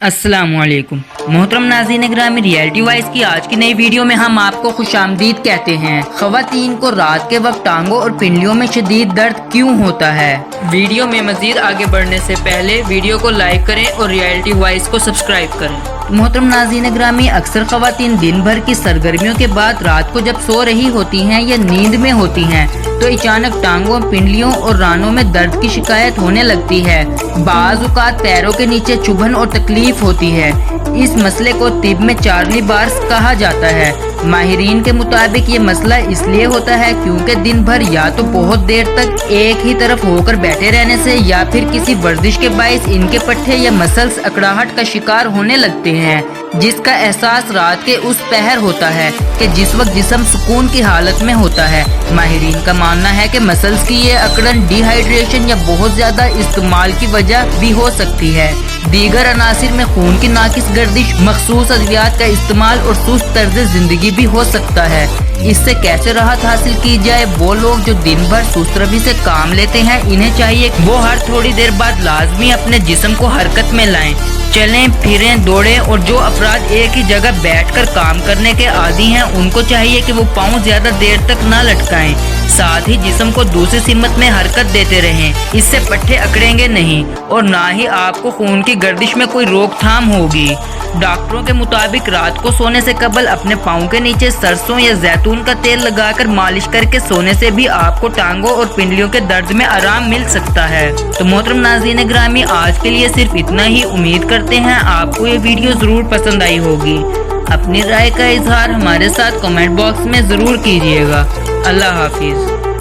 अस्सलामुअलैकुम मोहतरम नाज़रीन ग्रामी, रियलिटी वाइज की आज की नई वीडियो में हम आपको खुशामदीद कहते हैं। ख़वातीन को रात के वक्त टांगों और पिंडलियों में शदीद दर्द क्यों होता है? वीडियो में मजीद आगे बढ़ने से पहले वीडियो को लाइक करें और रियलिटी वाइज को सब्सक्राइब करें। मोहतरम नाज़रीन ग्रामी, अक्सर ख़वातीन दिन भर की सरगर्मियों के बाद रात को जब सो रही होती हैं या नींद में होती हैं तो अचानक टांगों, पिंडलियों और रानों में दर्द की शिकायत होने लगती है। बाज़ औक़ात पैरों के नीचे चुभन और तकलीफ होती है। इस मसले को तिब में चार्ली बार्स कहा जाता है। माहिरीन के मुताबिक ये मसला इसलिए होता है क्योंकि दिन भर या तो बहुत देर तक एक ही तरफ होकर बैठे रहने से या फिर किसी वर्जिश के बाइस इनके पट्टे या मसल्स अकड़ाहट का शिकार होने लगते हैं, जिसका एहसास रात के उस पहर होता है कि जिस वक्त जिस्म सुकून की हालत में होता है। माहिरीन का मानना है कि मसल्स की ये अकड़न डिहाइड्रेशन या बहुत ज्यादा इस्तेमाल की वजह भी हो सकती है। दीगर अनासिर में खून की नाकिस गर्दिश, मखसूस अद्वियात का इस्तेमाल और सुस्त तर्ज जिंदगी भी हो सकता है। इससे कैसे राहत हासिल की जाए? वो लोग जो दिन भर सुस्त रवि से काम लेते हैं, इन्हें चाहिए वो हर थोड़ी देर बाद लाजमी अपने जिस्म को हरकत में लाएं, चलें फिरें दौड़ें। और जो अफराद एक ही जगह बैठकर काम करने के आदी हैं, उनको चाहिए कि वो पाँव ज्यादा देर तक ना लटकाएं, साथ ही जिस्म को दूसरी सिमत में हरकत देते रहें। इससे पट्टे अकड़ेंगे नहीं और ना ही आपको खून की गर्दिश में कोई रोकथाम होगी। डॉक्टरों के मुताबिक रात को सोने से कबल अपने पाँव के नीचे सरसों या जैतून का तेल लगाकर मालिश करके सोने से भी आपको टांगों और पिंडलियों के दर्द में आराम मिल सकता है। तो मोहतरम नाज़रीन ग्रामी, आज के लिए सिर्फ इतना ही। उम्मीद करते हैं आपको ये वीडियो जरूर पसंद आई होगी। अपनी राय का इजहार हमारे साथ कमेंट बॉक्स में जरूर कीजिएगा। अल्लाह हाफिज।